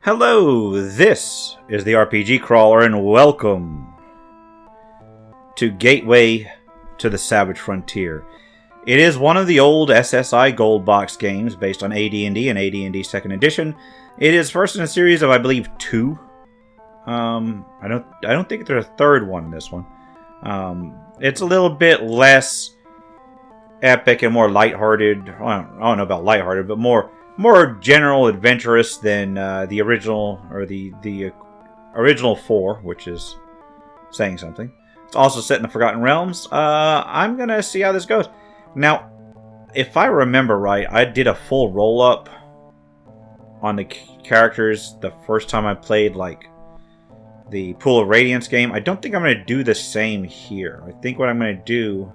Hello, this is the RPG Crawler, and welcome to Gateway to the Savage Frontier. It is one of the old SSI Gold Box games based on AD&D and AD&D 2nd Edition. It is first in a series of, I believe, 2. I don't think there's a third one in this one. It's a little bit less epic and more lighthearted. Well, I don't know about lighthearted, but more general adventurous than the original, or the original 4, which is saying something. It's also set in the Forgotten Realms. I'm gonna see how this goes. Now, if I remember right, I did a full roll-up on the characters the first time I played, like, the Pool of Radiance game. I don't think I'm going to do the same here. I think what I'm going to do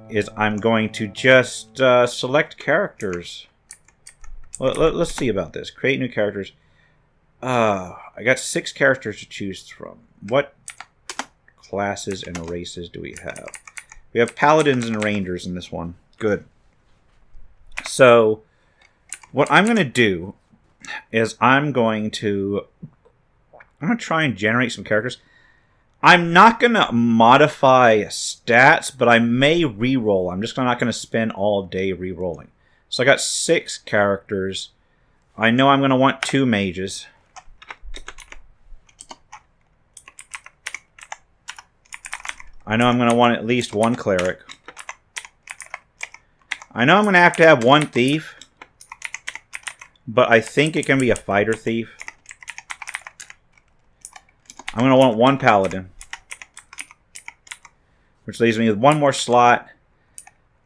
is I'm going to just select characters. Well, let's see about this. Create new characters. I got 6 characters to choose from. What classes and races do we have? We have Paladins and Rangers in this one. Good. So, what I'm going to do is I'm going to try and generate some characters. I'm not going to modify stats, but I may re-roll. I'm just not going to spend all day re-rolling. So I got 6 characters. I know I'm going to want 2 mages. I know I'm going to want at least 1 cleric. I know I'm going to have 1 thief. But I think it can be a fighter thief. I'm going to want 1 paladin. Which leaves me with 1 more slot.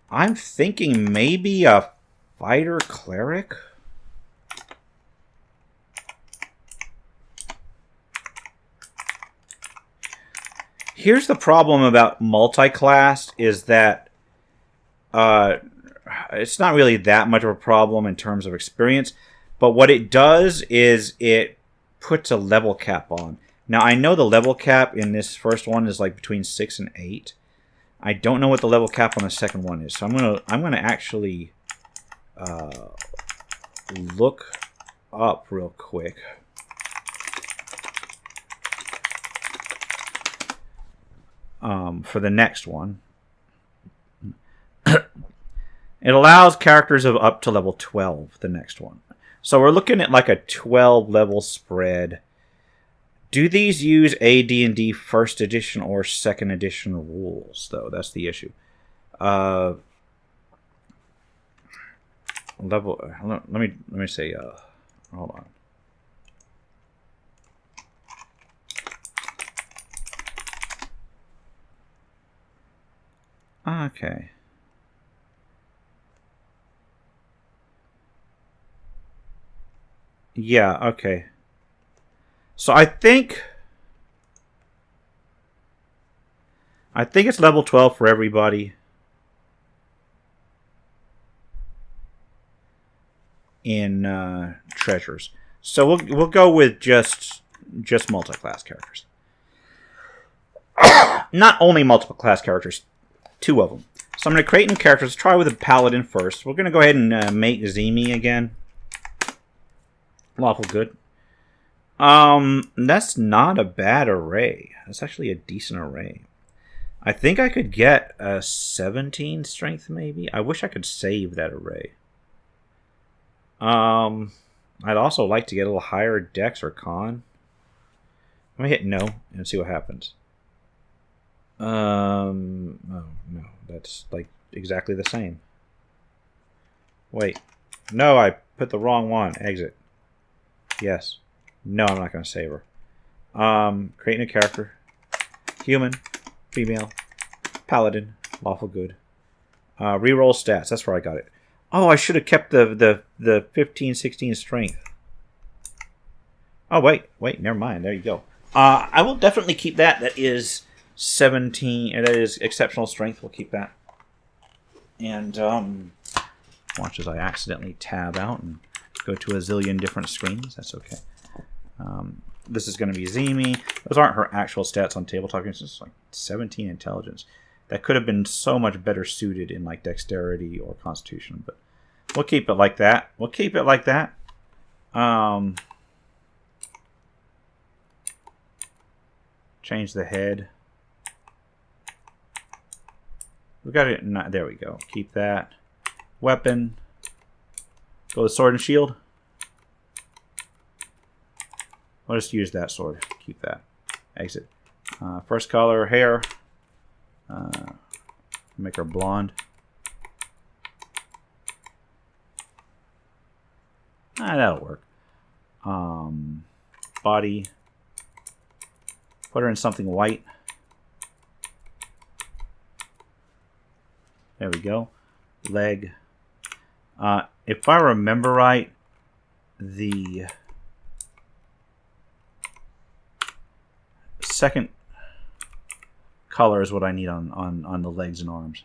I'm thinking maybe a fighter cleric. Here's the problem about multi-class is that it's not really that much of a problem in terms of experience, but what it does is it puts a level cap on. Now, I know the level cap in this first one is like between 6 and 8. I don't know what the level cap on the second one is, so I'm gonna actually look up real quick. For the next one. It allows characters of up to level 12, the next one. So we're looking at like a 12 level spread. Do these use AD&D 1st edition or 2nd edition rules, though? That's the issue. Let me say, hold on. Okay. Yeah, okay. So I think it's level 12 for everybody. In treasures. So we'll go with just multi-class characters. Not only multiple class characters, 2 of them. So I'm going to create new characters. Let's try with a paladin first. We're going to go ahead and make Zemi again. Lawful good. That's not a bad array. That's actually a decent array. I think I could get a 17 strength, maybe. I wish I could save that array. I'd also like to get a little higher dex or con. Let me hit no and see what happens. Oh, no. That's like exactly the same. Wait. No, I put the wrong one. Exit. Yes. No, I'm not going to save her. Create a character. Human. Female. Paladin. Lawful good. Reroll stats. That's where I got it. Oh, I should have kept the 15, 16 strength. Oh, wait. Never mind. There you go. I will definitely keep that. That is 17. That is exceptional strength. We'll keep that. And watch as I accidentally tab out and go to a zillion different screens. That's okay. This is going to be Zemi. Those aren't her actual stats on tabletop. It's just like 17 intelligence. That could have been so much better suited in like dexterity or constitution, but we'll keep it like that. Change the head. We got it. Not, there we go. Keep that. Weapon. Go with sword and shield. I'll just use that sword. Keep that. Exit. First color, hair. Make her blonde. That'll work. Body. Put her in something white. There we go. Leg. If I remember right, the second color is what I need on the legs and arms.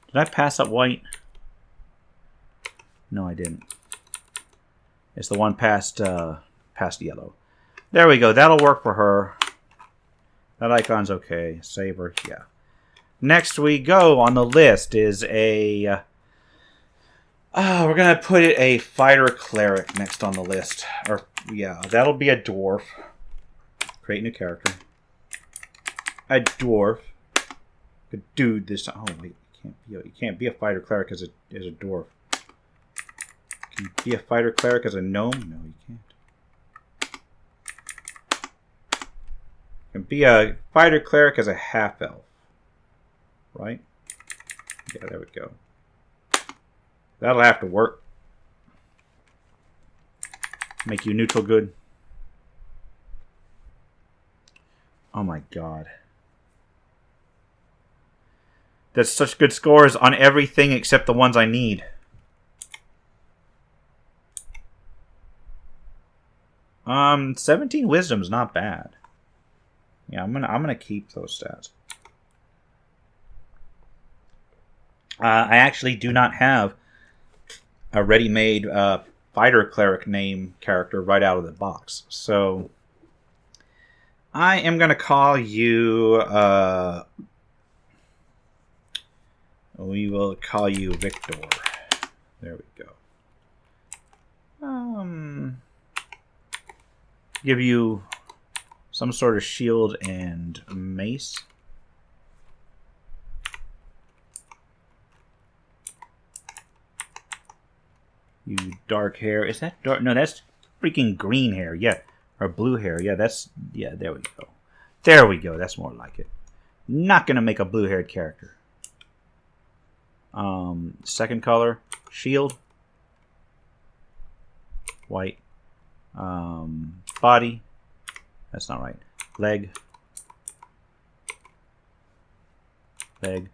Did I pass up white? No, I didn't. It's the one past yellow. There we go. That'll work for her. That icon's okay. Save her. Yeah. Next we go on the list is a... we're going to put it a fighter cleric next on the list. Or yeah, that'll be a dwarf. Create new character. A dwarf. A dude this time. Oh wait, you can't be a fighter cleric as a dwarf. Can you be a fighter cleric as a gnome? No, you can't. You can be a fighter cleric as a half elf. Right? Yeah, there we go. That'll have to work. Make you neutral good. Oh my god. That's such good scores on everything except the ones I need. Um, 17 wisdom's not bad. Yeah, I'm gonna keep those stats. I actually do not have a ready-made fighter cleric name character right out of the box. So I am going to call you... we will call you Victor. There we go. Give you some sort of shield and mace. You dark hair. Is that dark? No, that's freaking green hair. Yeah. Or blue hair. Yeah, that's... Yeah, there we go. There we go. That's more like it. Not going to make a blue-haired character. Second color. Shield. White. Body. That's not right. Leg. Leg.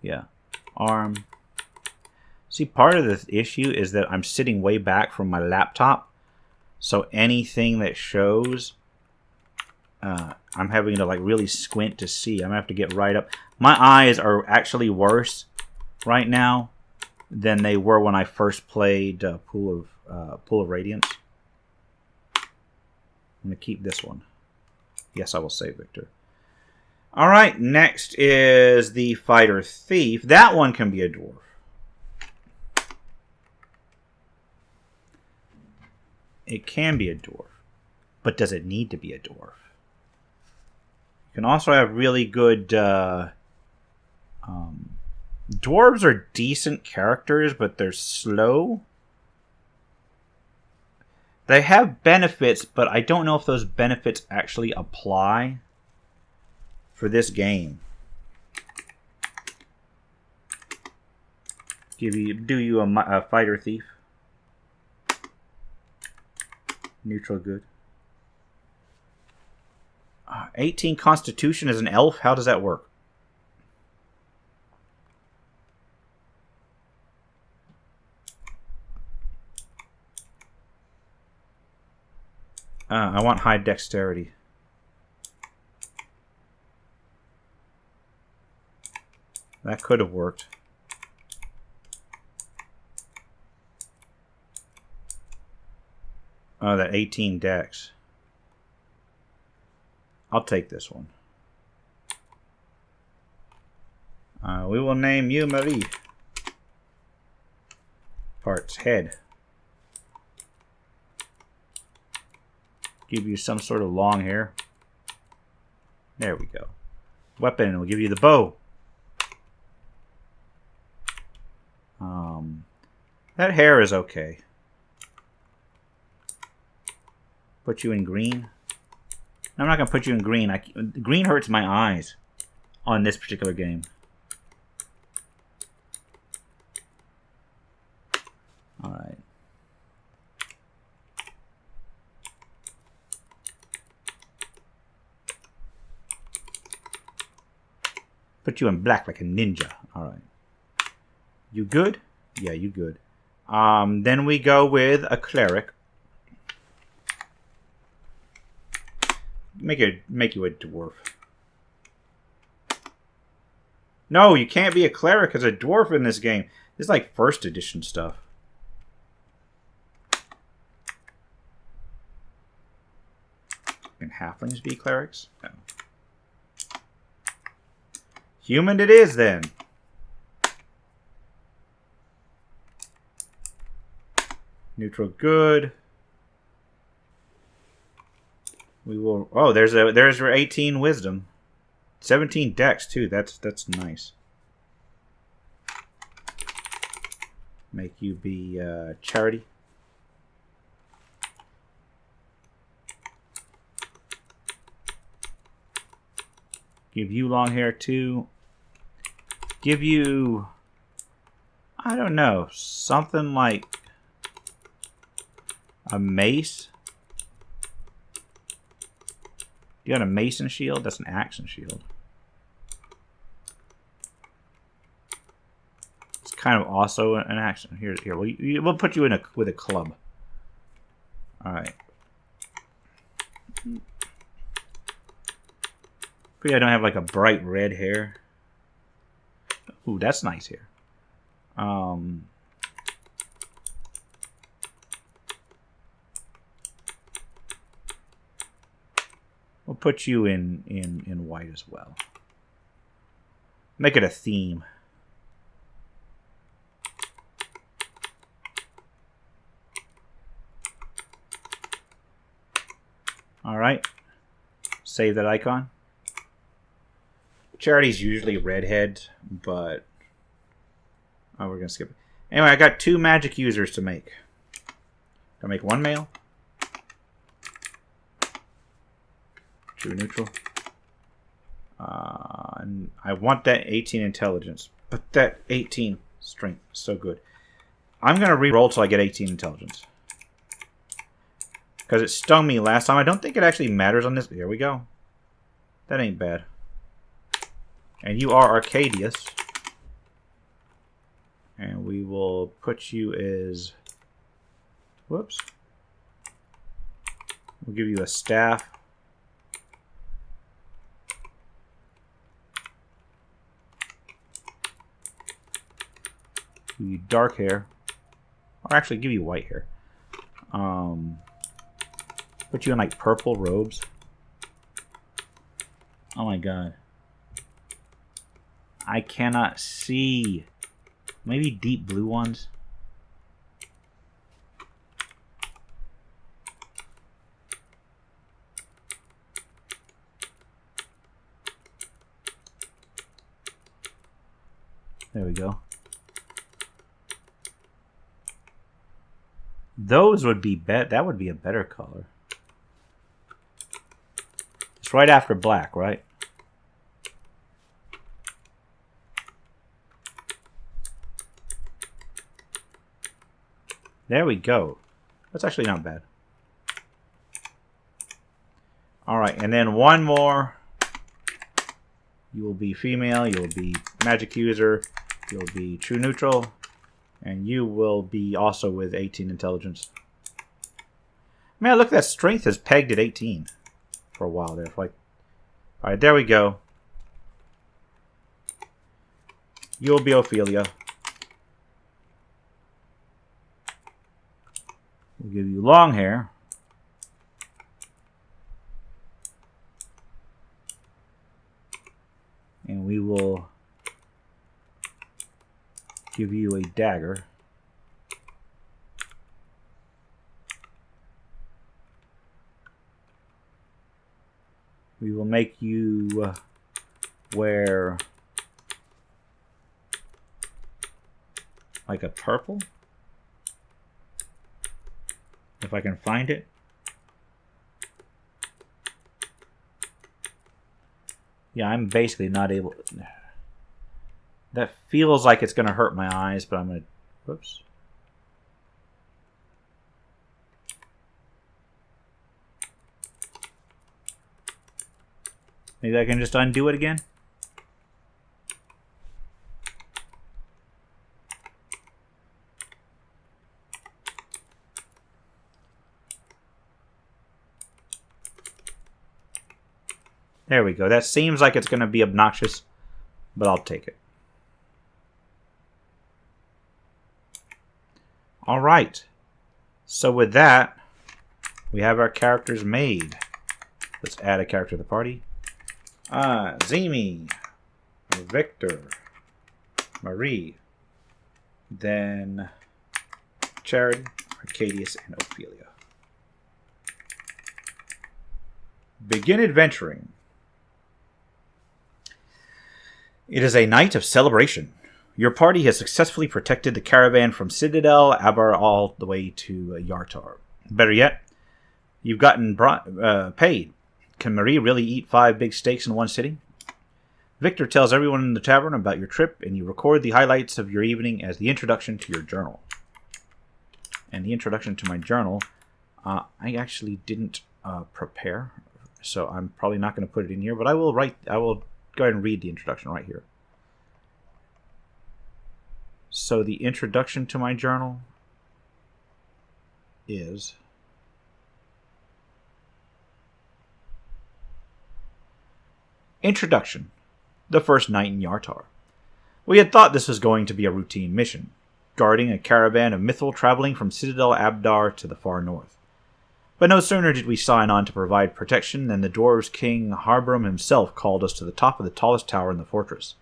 Yeah. Arm. See, part of the issue is that I'm sitting way back from my laptop, so anything that shows, I'm having to like really squint to see. I'm gonna have to get right up. My eyes are actually worse right now than they were when I first played Pool of Radiance. I'm gonna keep this one. Yes, I will save Victor. All right, next is the Fighter Thief. That one can be a dwarf. It can be a dwarf, but does it need to be a dwarf? You can also have really good... dwarves are decent characters, but they're slow. They have benefits, but I don't know if those benefits actually apply for this game. Do you a fighter thief? Neutral good. 18 Constitution as an elf? How does that work? I want high dexterity. That could have worked. Oh, that 18 dex. I'll take this one. We will name you Marie. Parts. Head. Give you some sort of long hair. There we go. Weapon, we'll give you the bow. That hair is okay. Put you in green. I'm not going to put you in green. Green hurts my eyes on this particular game. Alright. Put you in black like a ninja. Alright. You good? Yeah, you good. Then we go with a cleric. Make you a dwarf. No, you can't be a cleric as a dwarf in this game. This is like first edition stuff. Can halflings be clerics? No. Human it is then. Neutral good. We will. Oh, there's your 18 wisdom, 17 dex too. That's nice. Make you be charity. Give you long hair too. Give you, I don't know, something like a mace. You got a mason shield? That's an action shield. It's kind of also an action. Here. We'll put you in with a club. All right. Pretty, I don't have like a bright red hair. Ooh, that's nice here. We'll put you in white as well. Make it a theme. All right. Save that icon. Charity's usually redhead, but we're gonna skip it. Anyway, I got 2 magic users to make. Gonna make 1 male. True neutral. And I want that 18 intelligence, but that 18 strength is so good. I'm gonna re-roll till I get 18 intelligence. Because it stung me last time. I don't think it actually matters on this. Here we go. That ain't bad. And you are Arcadius. And we will put you as... Whoops. We'll give you a staff. Give you dark hair. Or actually give you white hair. Put you in like purple robes. Oh my god. I cannot see. Maybe deep blue ones. There we go. Those would be that would be a better color. It's right after black, right? There we go. That's actually not bad. Alright, and then one more. You will be female, you will be magic user, you'll be true neutral, and you will be also with 18 intelligence. Man, look, that strength is pegged at 18 for a while there. Like, alright, there we go. You'll be Ophelia. We'll give you long hair. And we will give you a dagger. We will make you wear like a purple. If I can find it. Yeah, I'm basically not able... That feels like it's going to hurt my eyes, but I'm going to... Whoops. Maybe I can just undo it again? There we go. That seems like it's going to be obnoxious, but I'll take it. All right. So with that, we have our characters made. Let's add a character to the party. Zemi, Victor, Marie, then Charity, Arcadius, and Ophelia. Begin adventuring. It is a night of celebration. Your party has successfully protected the caravan from Citadel, Abar, all the way to Yartar. Better yet, you've gotten paid. Can Marie really eat 5 big steaks in one sitting? Victor tells everyone in the tavern about your trip, and you record the highlights of your evening as the introduction to your journal. And the introduction to my journal, I actually didn't prepare, so I'm probably not going to put it in here, but I will go ahead and read the introduction right here. So the introduction to my journal is... Introduction. The first night in Yartar. We had thought this was going to be a routine mission, guarding a caravan of Mythal traveling from Citadel Abdar to the far north. But no sooner did we sign on to provide protection than the dwarves' king Harbram himself called us to the top of the tallest tower in the fortress.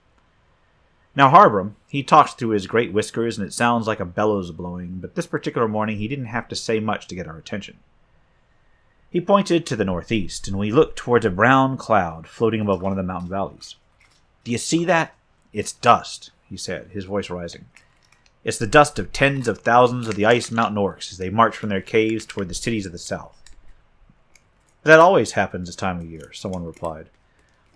Now Harbram, he talks through his great whiskers and it sounds like a bellows blowing, but this particular morning he didn't have to say much to get our attention. He pointed to the northeast, and we looked towards a brown cloud floating above one of the mountain valleys. "Do you see that? It's dust," he said, his voice rising. "It's the dust of tens of thousands of the ice mountain orcs as they march from their caves toward the cities of the south." "That always happens this time of year," someone replied.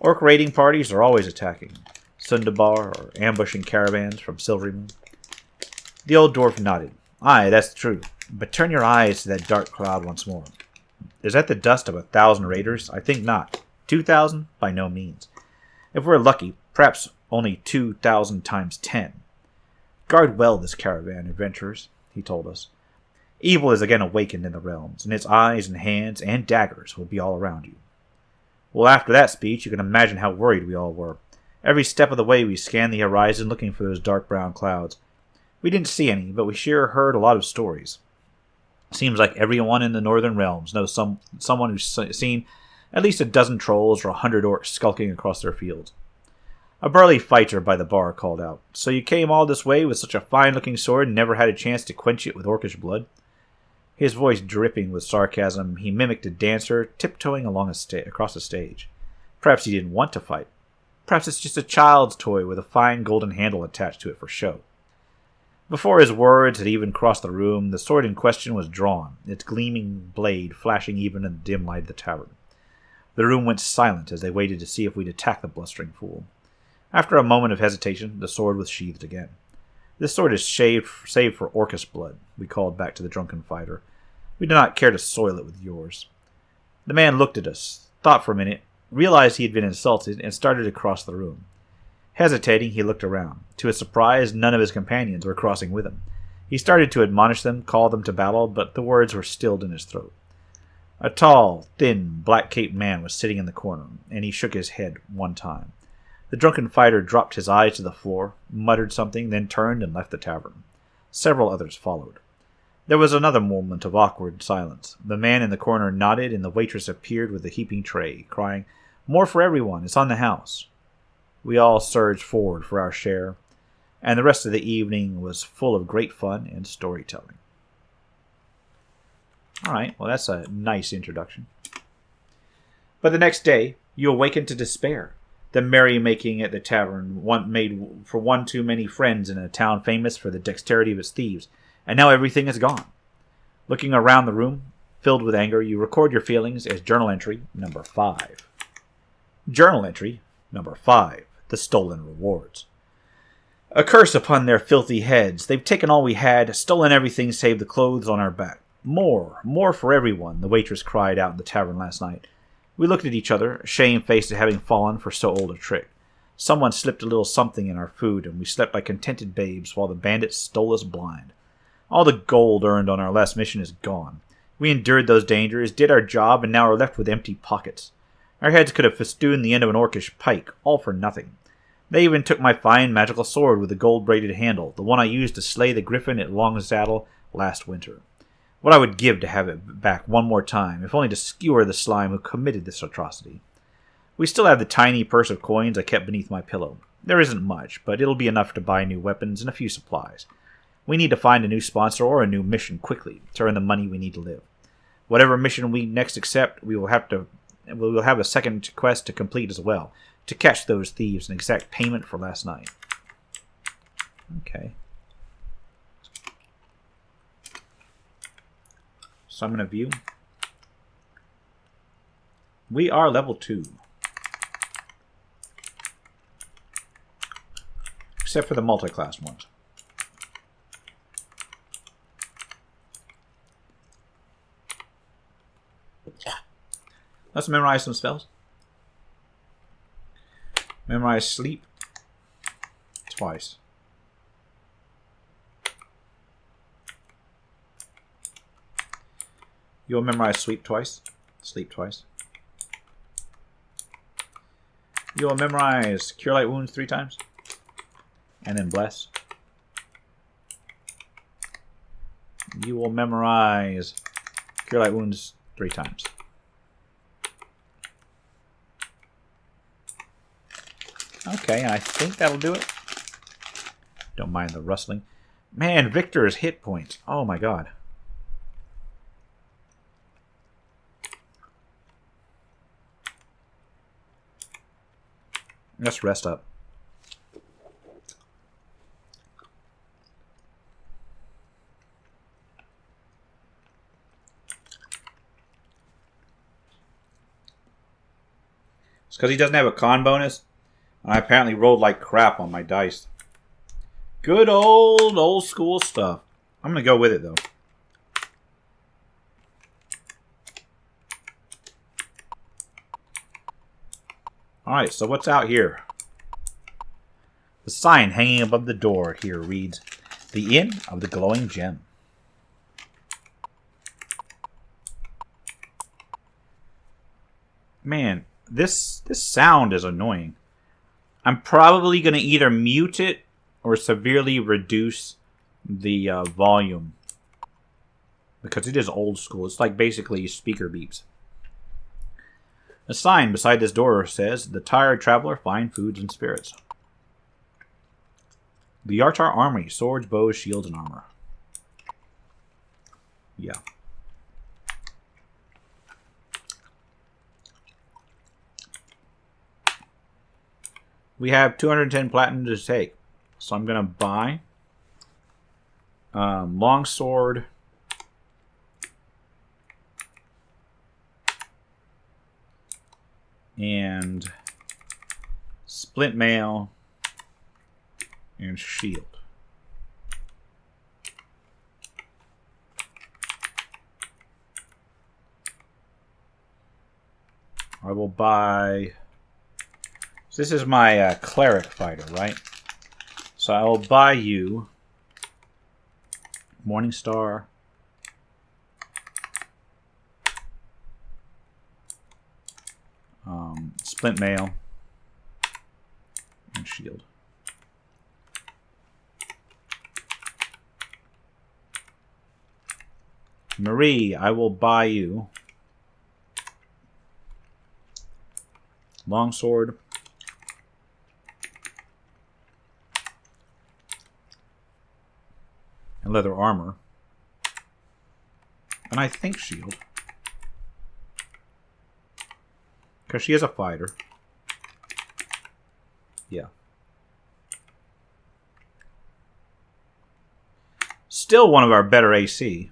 "Orc raiding parties are always attacking Sundabar or ambushing caravans from Silverymoon." The old dwarf nodded. "Aye, that's true. But turn your eyes to that dark cloud once more. Is that the dust of 1,000 raiders? I think not. 2,000? By no means. If we're lucky, perhaps only 2,000 times 10. Guard well this caravan, adventurers," he told us. "Evil is again awakened in the realms, and its eyes and hands and daggers will be all around you." Well, after that speech, you can imagine how worried we all were. Every step of the way we scanned the horizon looking for those dark brown clouds. We didn't see any, but we sure heard a lot of stories. Seems like everyone in the northern realms knows someone who's seen at least a dozen trolls or 100 orcs skulking across their fields. A burly fighter by the bar called out, "So you came all this way with such a fine-looking sword and never had a chance to quench it with orcish blood?" His voice dripping with sarcasm, he mimicked a dancer tiptoeing along across the stage. Perhaps he didn't want to fight. Perhaps it's just a child's toy with a fine golden handle attached to it for show. Before his words had even crossed the room, the sword in question was drawn, its gleaming blade flashing even in the dim light of the tavern. The room went silent as they waited to see if we'd attack the blustering fool. After a moment of hesitation, the sword was sheathed again. "This sword is saved for Orcus blood," we called back to the drunken fighter. "We do not care to soil it with yours." The man looked at us, thought for a minute, realized he had been insulted, and started to cross the room. Hesitating, he looked around. To his surprise, none of his companions were crossing with him. He started to admonish them, call them to battle, but the words were stilled in his throat. A tall, thin, black-caped man was sitting in the corner, and he shook his head one time. The drunken fighter dropped his eyes to the floor, muttered something, then turned and left the tavern. Several others followed. There was another moment of awkward silence. The man in the corner nodded, and the waitress appeared with a heaping tray, crying, "More for everyone, it's on the house." We all surged forward for our share, and the rest of the evening was full of great fun and storytelling. Alright, well that's a nice introduction. But the next day, You awaken to despair. The merrymaking at the tavern made for one too many friends in a town famous for the dexterity of its thieves, and now everything is gone. Looking around the room, filled with anger, you record your feelings as journal entry number 5. Journal entry number 5. The stolen rewards. A curse upon their filthy heads. They've taken all we had, stolen everything save the clothes on our back. More for everyone, the waitress cried out in the tavern last night. We looked at each other, shamefaced at having fallen for so old a trick. Someone slipped a little something in our food, and we slept like contented babes while the bandits stole us blind. All the gold earned on our last mission is gone. We endured those dangers, did our job, and now are left with empty pockets. Our heads could have festooned the end of an orcish pike, all for nothing. They even took my fine magical sword with the gold-braided handle, the one I used to slay the griffin at Longsaddle last winter. What I would give to have it back one more time, if only to skewer the slime who committed this atrocity. We still have the tiny purse of coins I kept beneath my pillow. There isn't much, but it'll be enough to buy new weapons and a few supplies. We need to find a new sponsor or a new mission quickly to earn the money we need to live. Whatever mission we next accept, we will have a second quest to complete as well, to catch those thieves and exact payment for last night. Okay. Summon a view. We are level 2. Except for the multi-class ones. Yeah. Let's memorize some spells. Memorize sleep twice. You'll memorize sleep twice. Sleep twice. You'll memorize Cure Light Wounds 3 times. And then Bless. You will memorize Cure Light Wounds 3 times. Okay, I think that'll do it. Don't mind the rustling. Man, Victor's hit points. Oh my god. Let's rest up. It's because he doesn't have a con bonus. And I apparently rolled like crap on my dice. Good old school stuff. I'm going to go with it though. Alright, so what's out here? The sign hanging above the door here reads, The Inn of the Glowing Gem. Man, this sound is annoying. I'm probably going to either mute it or severely reduce the volume. Because it is old school. It's like basically speaker beeps. A sign beside this door says, The tired traveler find foods and spirits. The Yartar Armory, swords, bows, shields, and armor. Yeah. We have 210 platinum to take. So I'm going to buy longsword, and splint mail, and shield. I will buy... So this is my cleric fighter, right? So I will buy you Morningstar, splint mail, and shield. Marie, I will buy you longsword, and leather armor, and I think shield. Because she is a fighter. Yeah. Still one of our better AC.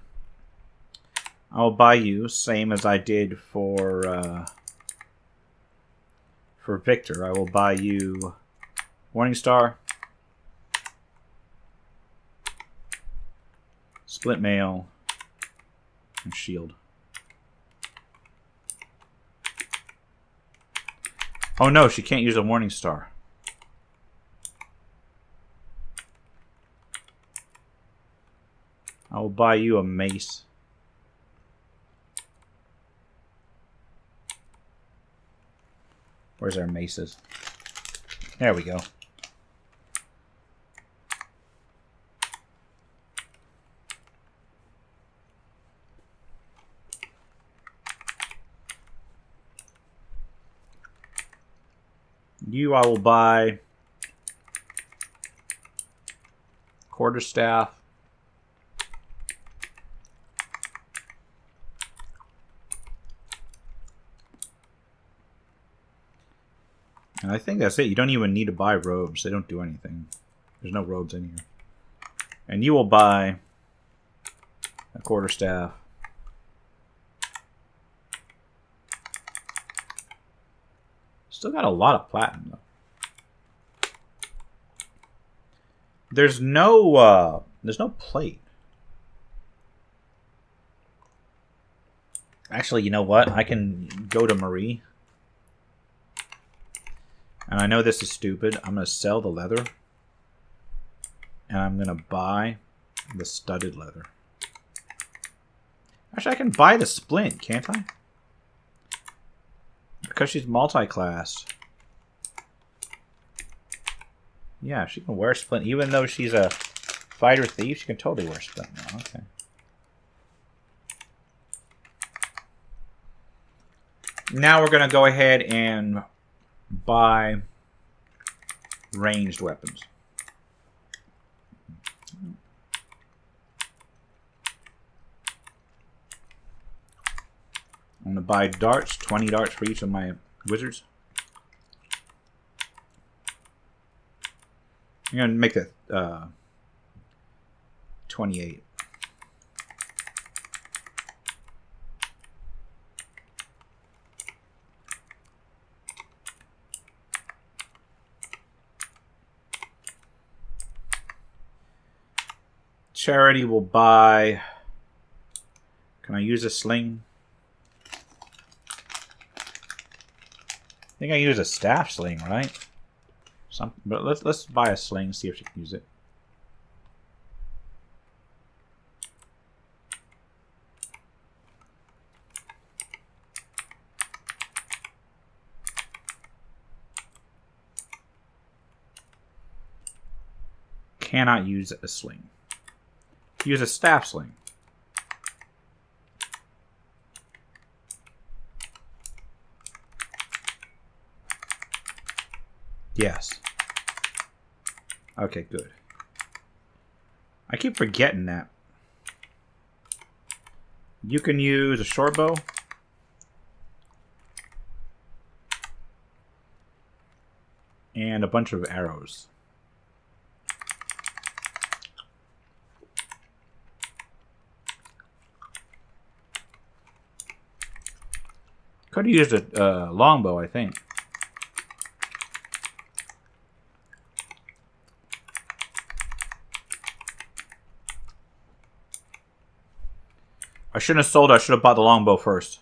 I'll buy you, same as I did for Victor. I will buy you Morningstar, Split Mail, and Shield. Oh no, she can't use a Morningstar. I will buy you a Mace. Where's our maces? There we go. You, I will buy Quarterstaff. And I think that's it. You don't even need to buy robes. They don't do anything. There's no robes in here. And you will buy a Quarterstaff. Still got a lot of platinum, though. There's no plate. Actually, you know what? I can go to Marie. And I know this is stupid. I'm going to sell the leather. And I'm going to buy the studded leather. Actually, I can buy the splint, can't I? Because she's multi-class. Yeah, she can wear splint. Even though she's a fighter thief, she can totally wear splint now. Okay. Now we're going to go ahead and buy ranged weapons. I'm going to buy darts, 20 darts for each of my wizards. I'm going to make that 28. Charity will buy... Can I use a sling? I think I use a staff sling, right? But let's buy a sling, see if she can use it. Cannot use a sling. Use a staff sling. Yes. Okay, good. I keep forgetting that. You can use a short bow. And a bunch of arrows. Could have used a longbow, I think. I shouldn't have sold it. I should have bought the longbow first.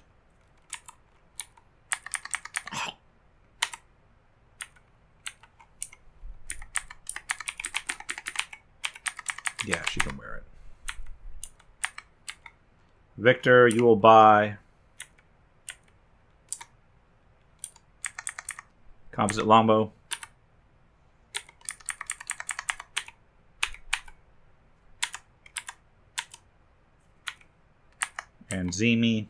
Yeah, she can wear it. Victor, you will buy composite longbow. And Zemi,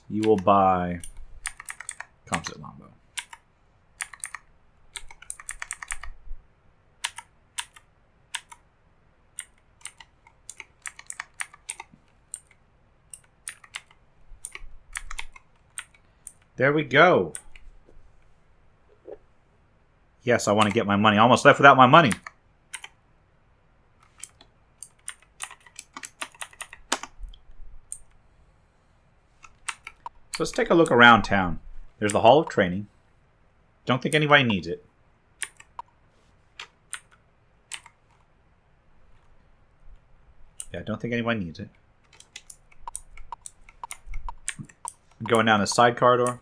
you will buy composite longbow. There we go. Yes, I want to get my money. I almost left without my money. So let's take a look around town. There's the Hall of Training. Don't think anybody needs it. Yeah, I don't think anybody needs it. Going down the side corridor.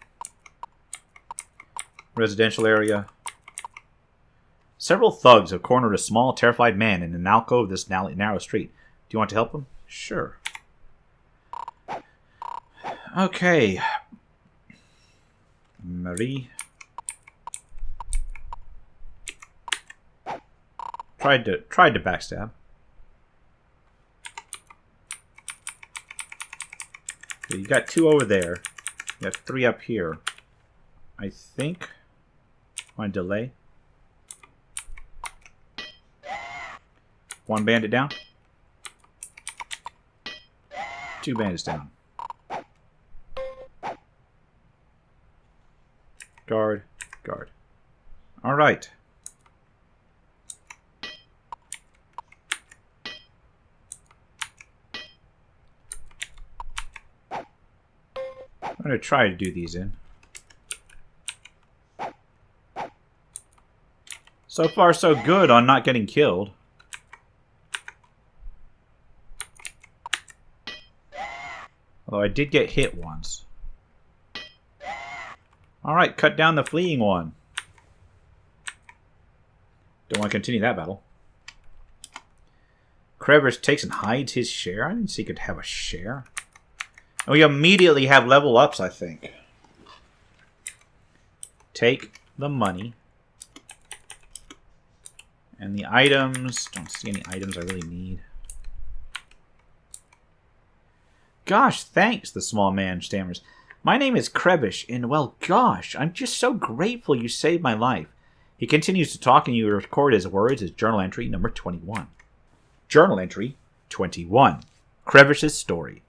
Residential area. Several thugs have cornered a small, terrified man in an alcove of this narrow street. Do you want to help them? Sure. Okay. Marie. Tried to backstab. Okay, you got 2 over there. You got 3 up here. I think. Want to delay? 1 bandit down. 2 bandits down. Guard, guard. All right. I'm going to try to do these in. So far, so good on not getting killed. Although I did get hit once. Alright, cut down the fleeing one. Don't want to continue that battle. Crevish takes and hides his share. I didn't see he could have a share. And we immediately have level ups, I think. Take the money. And the items. Don't see any items I really need. Gosh, thanks, the small man stammers. My name is Crevish, and well, gosh, I'm just so grateful you saved my life. He continues to talk, and you record his words as journal entry number 21. Journal entry 21. Crevish's story.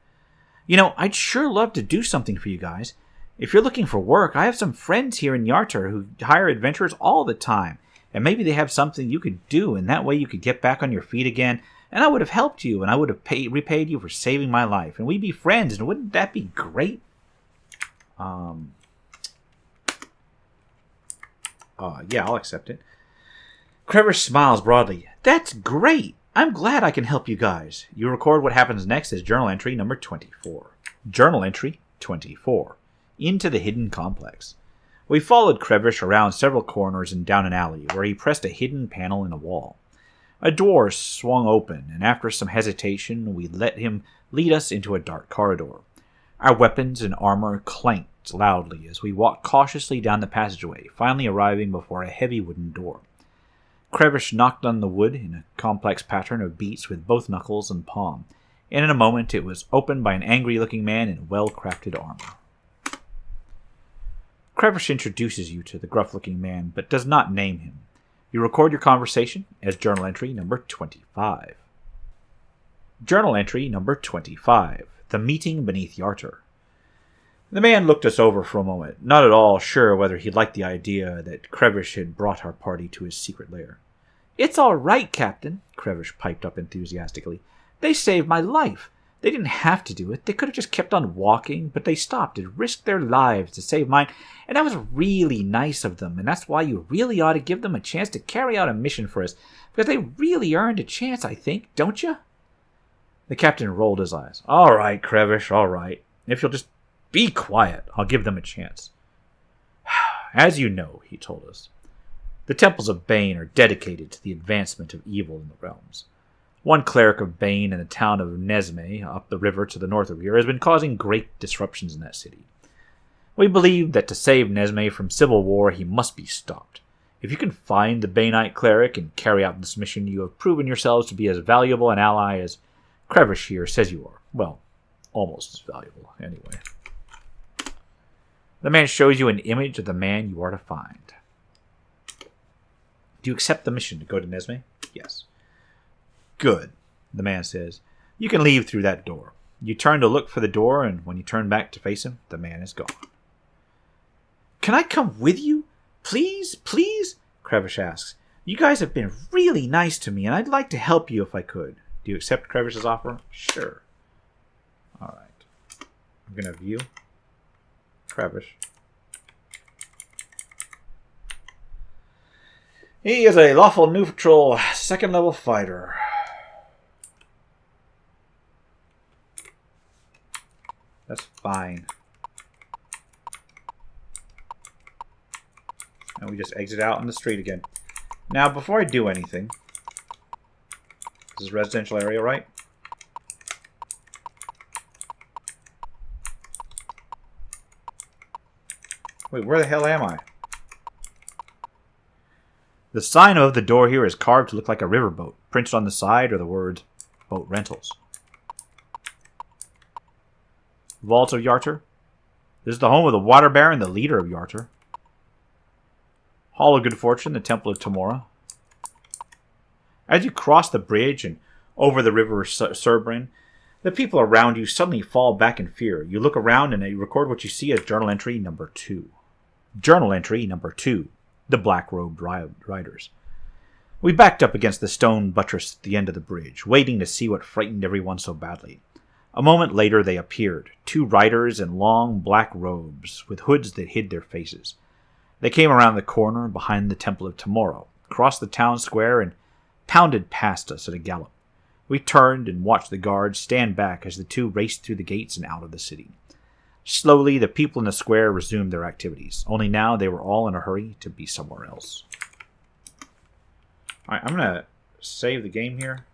You know, I'd sure love to do something for you guys. If you're looking for work, I have some friends here in Yartar who hire adventurers all the time, and maybe they have something you could do, and that way you could get back on your feet again, and I would have helped you, and I would have repaid you for saving my life, and we'd be friends, and wouldn't that be great? Yeah, I'll accept it. Crevish smiles broadly. That's great! I'm glad I can help you guys. You record what happens next as journal entry number 24. Journal entry 24. Into the hidden complex. We followed Crevish around several corners and down an alley, where he pressed a hidden panel in a wall. A door swung open, and after some hesitation, we let him lead us into a dark corridor. Our weapons and armor clanked loudly as we walked cautiously down the passageway, finally arriving before a heavy wooden door. Crevish knocked on the wood in a complex pattern of beats with both knuckles and palm, and in a moment it was opened by an angry-looking man in well-crafted armor. Crevish introduces you to the gruff-looking man, but does not name him. You record your conversation as journal entry number 25. Journal entry number 25. The meeting beneath Yartar. The man looked us over for a moment, not at all sure whether he liked the idea that Crevish had brought our party to his secret lair. It's all right, Captain, Crevish piped up enthusiastically. They saved my life. They didn't have to do it. They could have just kept on walking, but they stopped and risked their lives to save mine, and that was really nice of them, and that's why you really ought to give them a chance to carry out a mission for us, because they really earned a chance, I think, don't you? The captain rolled his eyes. All right, Crevish, all right. If you'll just be quiet, I'll give them a chance. As you know, he told us, the temples of Bane are dedicated to the advancement of evil in the realms. One cleric of Bane in the town of Nesme, up the river to the north of here, has been causing great disruptions in that city. We believe that to save Nesme from civil war, he must be stopped. If you can find the Baneite cleric and carry out this mission, you have proven yourselves to be as valuable an ally as Crevish here says you are. Well, almost as valuable, anyway. The man shows you an image of the man you are to find. Do you accept the mission to go to Nesme? Yes. Good, the man says. You can leave through that door. You turn to look for the door, and when you turn back to face him, the man is gone. Can I come with you? Please, please? Crevish asks. You guys have been really nice to me, and I'd like to help you if I could. Do you accept Crevish's offer? Sure. Alright. I'm going to view Crevish. He is a lawful neutral 2nd level fighter. That's fine. And we just exit out in the street again. Now, before I do anything, this is a residential area, right? Wait, where the hell am I? The sign of the door here is carved to look like a riverboat. Printed on the side are the words, Boat Rentals. Vault of Yartar. This is the home of the Water Baron, the leader of Yartar. Hall of Good Fortune, the Temple of Tamora. As you cross the bridge and over the river Cerbrin, the people around you suddenly fall back in fear. You look around and you record what you see as Journal Entry Number 2. Journal Entry Number 2. The Black-Robed Riders. We backed up against the stone buttress at the end of the bridge, waiting to see what frightened everyone so badly. A moment later they appeared, 2 riders in long black robes, with hoods that hid their faces. They came around the corner behind the Temple of Tomorrow, crossed the town square, and pounded past us at a gallop. We turned and watched the guards stand back as the 2 raced through the gates and out of the city. Slowly, the people in the square resumed their activities, only now they were all in a hurry to be somewhere else. Alright, I'm going to save the game here.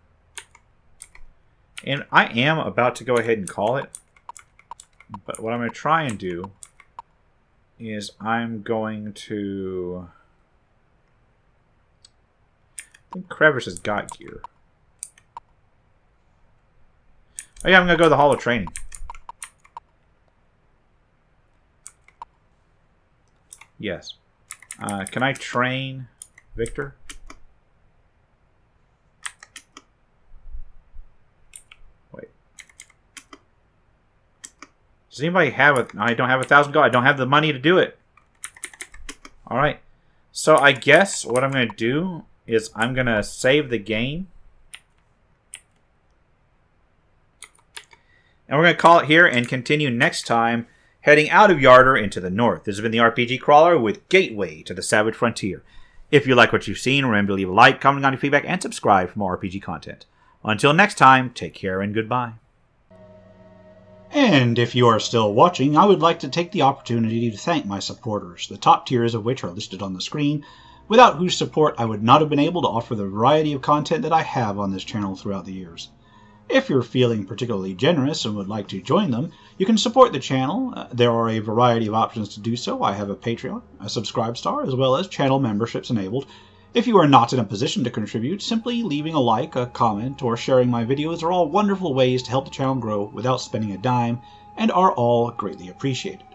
And I am about to go ahead and call it. But what I'm going to try and do is I'm going to... I think Crevish has got gear. Oh yeah, I'm going to go to the Hall of Training. Yes. Can I train Victor? Wait. Does anybody have it? I don't have 1,000 gold. I don't have the money to do it. Alright. So I guess what I'm going to do is I'm going to save the game. And we're going to call it here and continue next time, heading out of Yartar into the north. This has been the RPG Crawler with Gateway to the Savage Frontier. If you like what you've seen, remember to leave a like, comment on your feedback, and subscribe for more RPG content. Until next time, take care and goodbye. And if you are still watching, I would like to take the opportunity to thank my supporters, the top tiers of which are listed on the screen, without whose support I would not have been able to offer the variety of content that I have on this channel throughout the years. If you're feeling particularly generous and would like to join them, you can support the channel. There are a variety of options to do so. I have a Patreon, a Subscribestar, as well as channel memberships enabled. If you are not in a position to contribute, simply leaving a like, a comment, or sharing my videos are all wonderful ways to help the channel grow without spending a dime, and are all greatly appreciated.